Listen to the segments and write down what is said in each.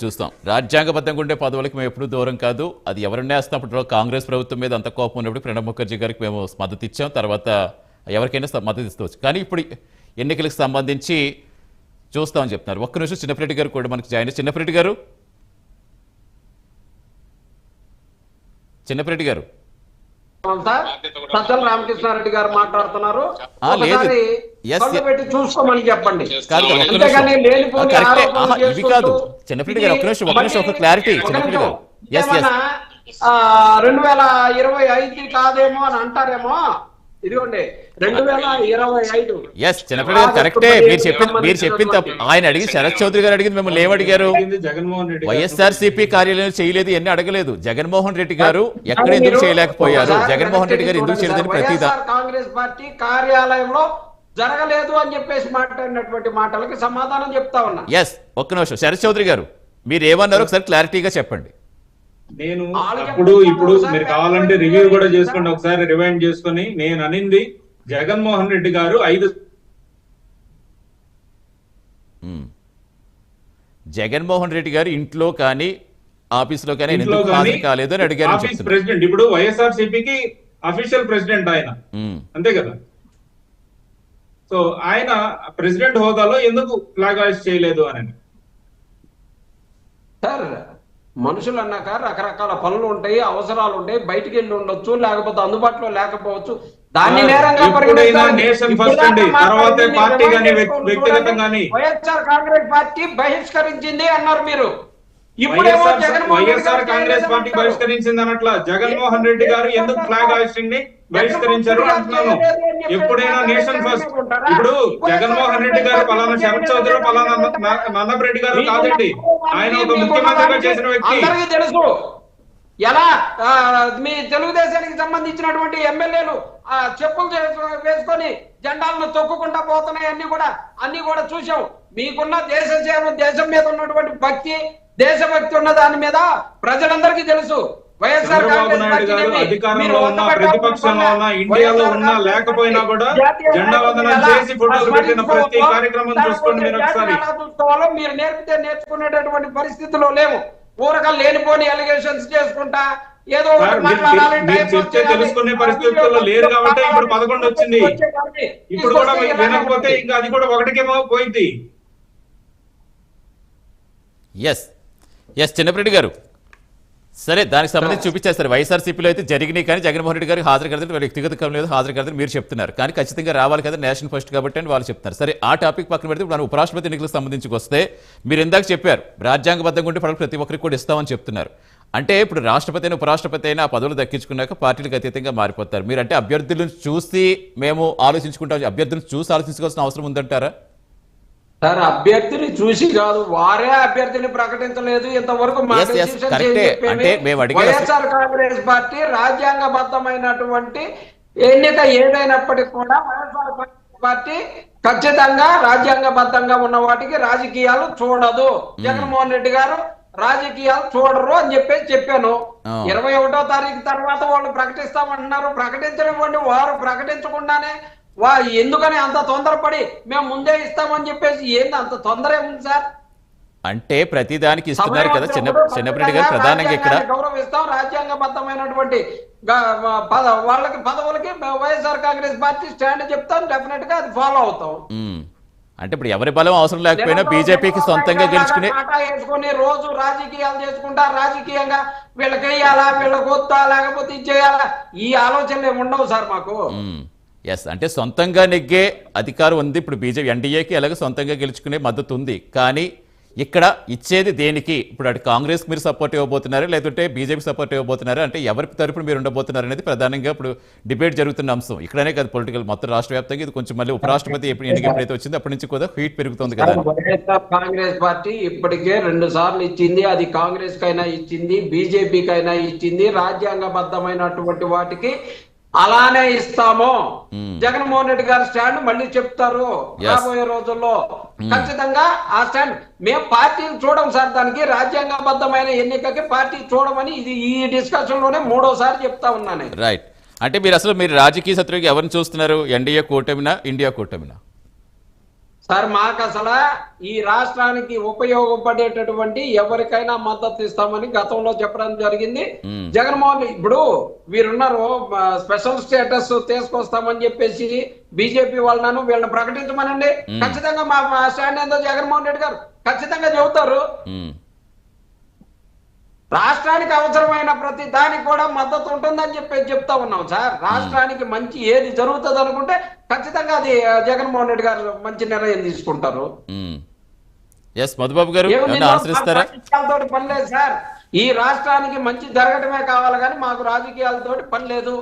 చూస్తాం. రాజ్యాంగబద్ధంగా ఉండే పదవులకు మేము ఎప్పుడూ దూరం కాదు. అది ఎవరన్నా వేస్తున్నప్పుడు కాంగ్రెస్ ప్రభుత్వం మీద అంత కోపం ఉన్నప్పుడు ప్రణబ్ ముఖర్జీ గారికి మేము మద్దతు ఇచ్చాం. తర్వాత ఎవరికైనా మద్దతు ఇస్తవచ్చు. కానీ ఇప్పుడు ఎన్నికలకు సంబంధించి చూస్తామని చెప్తున్నారు. ఒక్క నిమిషం చిన్నపరెడ్డి గారు కూడా మనకి జాయిన్. చిన్నపరెడ్డి గారు సజ్జల రామకృష్ణారెడ్డి గారు మాట్లాడుతున్నారు. చూసుకోమని చెప్పండి. ఇవి కాదు చిన్నపరెడ్డి గారు, ఒక్క నిమిషం ఒక క్లారిటీ. చిన్నపరెడ్డి గారు 2025 కాదేమో అని అంటారేమో. ఇదిగోండి 2025. చిన్నపరెడ్డి గారు కరెక్టే. మీరు చెప్పింది ఆయన అడిగి శరత్ చౌదరి గారు అడిగింది మిమ్మల్ని ఏమడిగారు? వైఎస్ఆర్సీపీ కార్యాలయం చేయలేదు, ఎన్ని అడగలేదు. జగన్మోహన్ రెడ్డి గారు ఎక్కడ ఎందుకు చేయలేకపోయారు, జగన్మోహన్ రెడ్డి గారు ఎందుకు చేయలేదని ప్రతిదా కాంగ్రెస్ పార్టీ కార్యాలయంలో జరగలేదు అని చెప్పేసి మాట్లాడినటువంటి మాటలకి సమాధానం చెప్తా ఉన్నా. ఒక్క నిమిషం శరత్ చౌదరి గారు మీరు ఏమన్నారు ఒకసారి క్లారిటీగా చెప్పండి. నేను ఇప్పుడు మీరు కావాలంటే రివ్యూ కూడా చేసుకోండి, ఒకసారి రివైండ్ చేసుకుని. నేను అనింది జగన్మోహన్ రెడ్డి గారు జగన్మోహన్ రెడ్డి గారు ఇంట్లో కానీ ఆఫీసులో కానీ ఎందుకు హాజరు కాలేదు అని అడిగారు. ప్రెసిడెంట్ ఇప్పుడు వైఎస్ఆర్సీపీకి అఫీషియల్ ప్రెసిడెంట్ ఆయన, అంతే కదా. సో ఆయన ప్రెసిడెంట్ హోదాలో ఎందుకు ఫ్లాగ్ హాయిస్ట్ చేయలేదు అని. సార్ మనుషులు అన్నాక రకరకాల పనులు ఉంటాయి, అవసరాలు ఉంటాయి, బయటికి వెళ్ళి ఉండొచ్చు, లేకపోతే అందుబాటులో లేకపోవచ్చు. దాన్ని నేరంగా వైఎస్ఆర్ కాంగ్రెస్ పార్టీ బహిష్కరించింది అన్నారు మీరు. వైఎస్ఆర్ కాంగ్రెస్ పార్టీ బహిష్కరించింది అన్నట్లా జగన్మోహన్ రెడ్డి గారు ఎందుకు ఫ్లాగ్ హాయిస్టింగ్ ని బహిష్కరించారు అంటున్నాను. ఎప్పుడైనా నేషన్ ఫస్ట్. ఇప్పుడు జగన్మోహన్ రెడ్డి గారు పలానా శరత్ చౌదరి పలానా నందప్ రెడ్డి గారు కాదండి, ఆయన ఒక ముఖ్యమంత్రిగా చేసిన వ్యక్తి. తెలుసు ఎలా మీ తెలుగుదేశానికి సంబంధించినటువంటి ఎమ్మెల్యేలు చెప్పులు వేసుకొని జెండాలను తొక్కుకుంటా పోతున్నాయి. అన్ని కూడా చూసాం. మీకున్న దేశ సేవ, దేశం మీద ఉన్నటువంటి భక్తి, దేశభక్తి ఉన్న దాని మీద ప్రజలందరికీ తెలుసు. చంద్రబాబు నాయుడు గారు అధికారంలో ఉన్న, ప్రతిపక్షంలో ఉన్న, ఇండియాలో ఉన్నా లేకపోయినా కూడా జెండా వందనం చేసి ఫోటోలు పెట్టిన ప్రతి కార్యక్రమం చూసుకోండి మీరు ఒకసారి. మీరు నేర్పితే నేర్చుకునేటటువంటి పరిస్థితిలో లేవు. ఊరగా లేనిపోని అలిగేషన్స్ చేసుకుంటా ఏదో చెప్తే తెలుసుకునే పరిస్థితుల్లో లేరు కాబట్టి ఇప్పుడు 11 వచ్చింది. ఇప్పుడు కూడా వినకపోతే ఇంకా అది కూడా ఒకటికేమో పోయింది. చిన్నపరెడ్డి గారు సరే దానికి సంబంధించి చూపించేస్తారు. వైఎస్ఆర్సీపీలో అయితే జరిగినాయి కానీ జగన్మోహన్ రెడ్డి గారికి హాజరు కడతారు, వ్యక్తిగత క్రమం లేదు హాజరు కడతారు మీరు చెప్తున్నారు. కానీ ఖచ్చితంగా రావాలి కదా, నేషనల్ ఫస్ట్ కాబట్టి అని వాళ్ళు చెప్తున్నారు. సరే ఆ టాపిక్ పక్కన పెడితే ఇప్పుడు ఉపరాష్ట్రపతి ఎన్నికలకు సంబంధించి వస్తే మీరు ఇందాక చెప్పారు రాజ్యాంగబద్ధంగా ఉంటే ప్రతి ఒక్కరికి కూడా ఇస్తామని చెప్తున్నారు. అంటే ఇప్పుడు రాష్ట్రపతి అయినా ఉపరాష్ట్రపతి అయినా ఆ పదవులు దక్కించుకున్నాక పార్టీలకు అతీతంగా మారిపోతారు. మీరు అంటే అభ్యర్థులను చూసి మేము ఆలోచించుకుంటాం, అభ్యర్థులను చూసి ఆలోచించుకోవాల్సిన అవసరం ఉందంటారా? సార్ అభ్యర్థిని చూసి కాదు, వారే అభ్యర్థిని ప్రకటించలేదు ఇంతవరకు. వైఎస్ఆర్ కాంగ్రెస్ పార్టీ రాజ్యాంగబద్ధమైనటువంటి ఎన్నిక ఏదైనప్పటికీ కూడా వైఎస్ఆర్ కాంగ్రెస్ పార్టీ ఖచ్చితంగా రాజ్యాంగబద్ధంగా ఉన్న వాటికి రాజకీయాలు చూడదు. జగన్మోహన్ రెడ్డి గారు రాజకీయాలు చూడరు అని చెప్పాను. 21వ తారీఖు తర్వాత వాళ్ళు ప్రకటిస్తామంటున్నారు. ప్రకటించనివ్వండి. వారు ప్రకటించకుండానే ఎందుకని అంత తొందరపడి మేము ముందే ఇస్తామని చెప్పేసి ఏంది అంత తొందర ఏముంది సార్? అంటే ప్రతిదానికి ఇస్తున్నారు కదా చిన్నపరెడ్డి గారు. ప్రధానంగా ఇక్కడ గౌరవిస్తాం. రాజ్యాంగబద్ధమైనటువంటి వాళ్ళకి పదవులకి వైఎస్ఆర్ కాంగ్రెస్ పార్టీ స్టాండ్ చెప్తాం. డెఫినెట్ గా అది ఫాలో అవుతాం. అంటే ఇప్పుడు ఎవరి బలం అవసరం లేకపోయినా బీజేపీకి సొంతంగా వేసుకుని రోజు రాజకీయాలు చేసుకుంటా, రాజకీయంగా వీళ్ళకి వేయాలా, వీళ్ళకి వద్దా, లేకపోతే ఇచ్చేయాలా, ఈ ఆలోచనలు ఉండవు సార్ మాకు. అంటే సొంతంగా నెగ్గే అధికారం ఉంది ఇప్పుడు బీజేపీ. ఎన్డీఏకి అలాగే సొంతంగా గెలుచుకునే మద్దతు ఉంది. కానీ ఇక్కడ ఇచ్చేది దేనికి? ఇప్పుడు అటు కాంగ్రెస్కి మీరు సపోర్ట్ ఇవ్వబోతున్నారు, లేదంటే బీజేపీ సపోర్ట్ ఇవ్వబోతున్నారు, అంటే ఎవరి తరపున మీరు ఉండబోతున్నారు అనేది ప్రధానంగా ఇప్పుడు డిబేట్ జరుగుతున్న అంశం. ఇక్కడనే కదా పొలిటికల్ మొత్తం రాష్ట్ర వ్యాప్తంగా ఇది కొంచెం మళ్ళీ ఉపరాష్ట్రపతి ఎన్నిక ఎప్పుడైతే వచ్చిందో అప్పటి నుంచి కూడా హీట్ పెరుగుతుంది కదా. కాంగ్రెస్ పార్టీ ఇప్పటికే 2 సార్లు ఇచ్చింది. అది కాంగ్రెస్ కైనా ఇచ్చింది, బీజేపీకైనా ఇచ్చింది. రాజ్యాంగబద్ధమైనటువంటి వాటికి అలానే ఇస్తాము. జగన్మోహన్ రెడ్డి గారి స్టాండ్ మళ్ళీ చెప్తారు రాబోయే రోజుల్లో. ఖచ్చితంగా ఆ స్టాండ్ మేము పార్టీ చూడం సార్. దానికి రాజ్యాంగబద్ధమైన ఎన్నికకి పార్టీ చూడమని ఇది ఈ డిస్కషన్ లోనే 3వ సారి చెప్తా ఉన్నాను. రైట్. అంటే మీరు రాజకీయ శత్రువుగా ఎవరిని చూస్తున్నారు? ఎన్డీఏ కూటమినా, ఇండియా కూటమినా? సార్ మాకు అసలు ఈ రాష్ట్రానికి ఉపయోగపడేటటువంటి ఎవరికైనా మద్దతు ఇస్తామని గతంలో చెప్పడం జరిగింది. జగన్మోహన్ ఇప్పుడు వీరున్నారు స్పెషల్ స్టేటస్ తీసుకొస్తామని చెప్పేసి బీజేపీ వాళ్ళను వీళ్ళని ప్రకటించమనండి. ఖచ్చితంగా మా స్టాండ్ ఏందో జగన్మోహన్ రెడ్డి గారు ఖచ్చితంగా చెబుతారు. రాష్ట్రానికి అవసరమైన ప్రతి దానికి కూడా మద్దతు ఉంటుందని చెప్పేసి చెప్తా ఉన్నాం సార్. రాష్ట్రానికి మంచి ఏది జరుగుతుంది అనుకుంటే ఖచ్చితంగా అది జగన్మోహన్ రెడ్డి గారు మంచి నిర్ణయం తీసుకుంటారు. ఎస్ మధుబాబు గారు ఆన్సరిస్తారా? రాజకీయాలతోటి పని లేదు సార్. ఈ రాష్ట్రానికి మంచి జరగడమే కావాలి కానీ మాకు రాజకీయాలతోటి పని లేదు.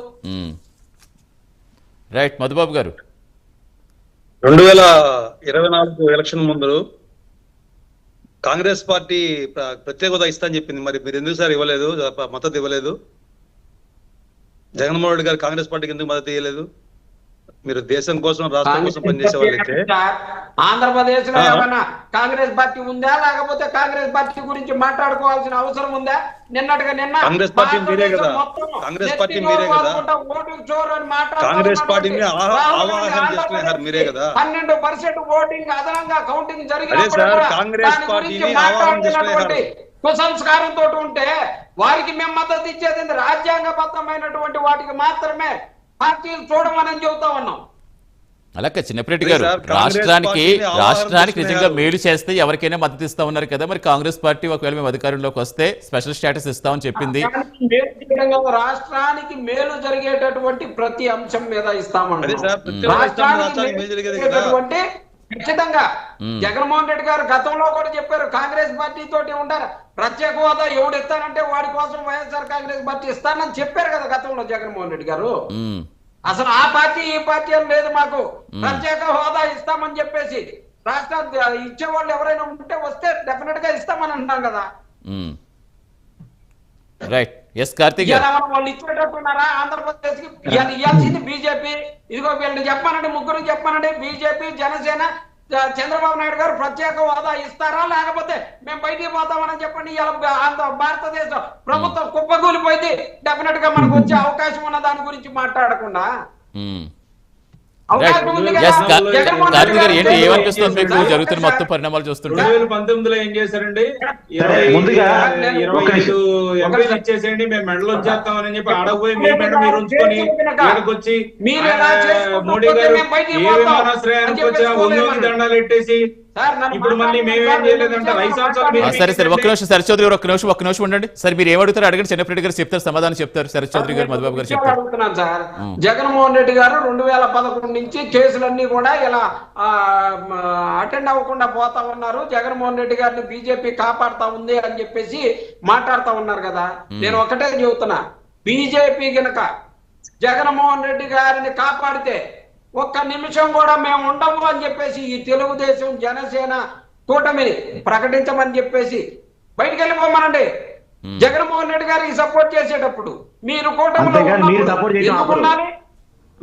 రైట్ మధుబాబు గారు 2024 ఎలక్షన్ ముందు కాంగ్రెస్ పార్టీ ప్రత్యేక హోదా ఇస్తా అని చెప్పింది. మరి మీరు ఎందుకు సార్ ఇవ్వలేదు, మద్దతు ఇవ్వలేదు? జగన్మోహన్ రెడ్డి గారు కాంగ్రెస్ పార్టీకి ఎందుకు మద్దతు ఇవ్వలేదు? మీరు దేశం కోసం రాష్ట్రం కోసం పనిచేసే వాళ్ళైతే ఆంధ్రప్రదేశ్ లో ఏమైనా కాంగ్రెస్ పార్టీ ఉందా, లేకపోతే కాంగ్రెస్ పార్టీ గురించి మాట్లాడుకోవాల్సిన అవసరం ఉందా? నిన్న కాంగ్రెస్ పార్టీ మీరే కదా, కాంగ్రెస్ పార్టీ మీరే కదా, కాంగ్రెస్ పార్టీని ఆవాహన చేస్తున్నారు మీరే కదా. 12% ఓటింగ్ అదనంగా కౌంటింగ్ అదే సార్, కాంగ్రెస్ పార్టీని ఆవాహన చేస్తున్నారు. కుసంస్కారంతో ఉంటే వారికి మేము మద్దతు ఇచ్చేది రాజ్యాంగబద్ధమైనటువంటి వాటికి మాత్రమే పార్టీలు చూడమని చెబుతా ఉన్నాం. అలాగే చిన్నప్పటి గారు రాష్ట్రానికి నిజంగా మేలు చేస్తే ఎవరికైనా మద్దతు ఇస్తా ఉన్నారు కదా, మరి కాంగ్రెస్ పార్టీ ఒకవేళ మేము అధికారంలోకి వస్తే స్పెషల్ స్టేటస్ ఇస్తామని చెప్పింది. రాష్ట్రానికి మేలు జరిగేటటువంటి ప్రతి అంశం మీద ఇస్తామని ఖచ్చితంగా జగన్మోహన్ రెడ్డి గారు గతంలో కూడా చెప్పారు. కాంగ్రెస్ పార్టీ తోటి ఉంటారు, ప్రత్యేక హోదా ఎవడు ఇస్తానంటే వాడి కోసం వైఎస్ఆర్ కాంగ్రెస్ పార్టీ ఇస్తానని చెప్పారు కదా గతంలో జగన్మోహన్ రెడ్డి గారు. అసలు ఆ పార్టీ ఈ పార్టీ అని లేదు, మాకు ప్రత్యేక హోదా ఇస్తామని చెప్పేసి రాష్ట్ర ఇచ్చేవాళ్ళు ఎవరైనా ఉంటే వస్తే డెఫినెట్ గా ఇస్తామని అంటున్నాం కదా. రైట్ ఎస్ కార్తీక్ వాళ్ళు ఇచ్చేటట్టున్నారా? ఆంధ్రప్రదేశ్ కి ఇవ్వాల్సింది బీజేపీ. ఇదిగో వీళ్ళని చెప్పానండి, ముగ్గురు చెప్పానండి, బీజేపీ, జనసేన, చంద్రబాబు నాయుడు గారు ప్రత్యేక హోదా ఇస్తారా లేకపోతే మేము బయటికి పోతామని చెప్పండి. భారతదేశం ప్రభుత్వం కుప్పకూలిపోయింది. డెఫినెట్ గా మనకు వచ్చే అవకాశం ఉన్న దాని గురించి మాట్లాడకుండా జరుగుతున్న మొత్తం పరిణామాలు చూస్తుంటే 2019లో ఏం చేశారండి? 25 ఎంపీలు ఇచ్చేసేయండి, మేము మెడలు వచ్చేస్తామని చెప్పి ఆడపోయి మీ మెడ మీరు ఉంచుకొని ఇక్కడికి వచ్చి మోడీ గారు ఏ విమానాశ్రయానికి వచ్చినా ఒంగోలు దండాలు పెట్టేసి ఇప్పుడు మళ్ళీ మేమేం చేయలేదంటే 5 సంవత్సరాలు. సరే సరే ఒక్క నిమిషం శరత్ చౌదరి గారు, ఒక్క నిమిషం ఉండండి. సరే మీరు ఏమడుగుతారు అడగండి, చిన్నప్పటి గారు చెప్తారు, సమాధానం చెప్తారు. శరత్ చౌదరి గారు, మధుబాబు గారు చెప్తారు. అడుగుతున్నాను సార్. జగన్మోహన్ రెడ్డి గారు 2011 నుంచి కేసులన్నీ కూడా ఇలా అటెండ్ అవ్వకుండా పోతా ఉన్నారు. జగన్మోహన్ రెడ్డి గారిని బీజేపీ కాపాడుతా ఉంది అని చెప్పేసి మాట్లాడుతా ఉన్నారు కదా. నేను ఒకటే చెబుతున్నా, బీజేపీ గనక జగన్మోహన్ రెడ్డి గారిని కాపాడితే ఒక్క నిమిషం కూడా మేము ఉండము అని చెప్పేసి ఈ తెలుగుదేశం, జనసేన కూటమిని ప్రకటించమని చెప్పేసి బయటికి వెళ్ళిపోమనండి. జగన్మోహన్ రెడ్డి గారికి సపోర్ట్ చేసేటప్పుడు మీరు కూటమిలో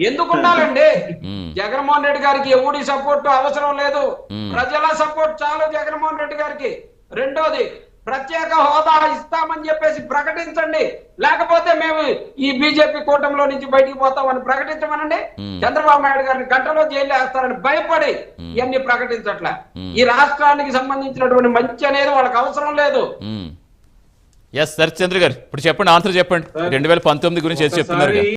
ఎందుకు ఉండాలండి? జగన్మోహన్ రెడ్డి గారికి ఎవడి సపోర్ట్ అవసరం లేదు, ప్రజల సపోర్ట్ చాలు జగన్మోహన్ రెడ్డి గారికి. రెండోది, ప్రత్యేక హోదా ఇస్తామని చెప్పేసి ప్రకటించండి, లేకపోతే మేము ఈ బీజేపీ కూటమిలో నుంచి బయటికి పోతామని ప్రకటించమనండి. చంద్రబాబు నాయుడు గారిని గంటలో జైలు వేస్తారని భయపడి ఇవన్నీ ప్రకటించట్లే. ఈ రాష్ట్రానికి సంబంధించినటువంటి మంచి అనేది వాళ్ళకి అవసరం లేదు. ఎస్ శరత్ చంద్ర గారు ఇప్పుడు చెప్పండి, ఆన్సర్ చెప్పండి. 2019 గురించి చెప్తున్నారు.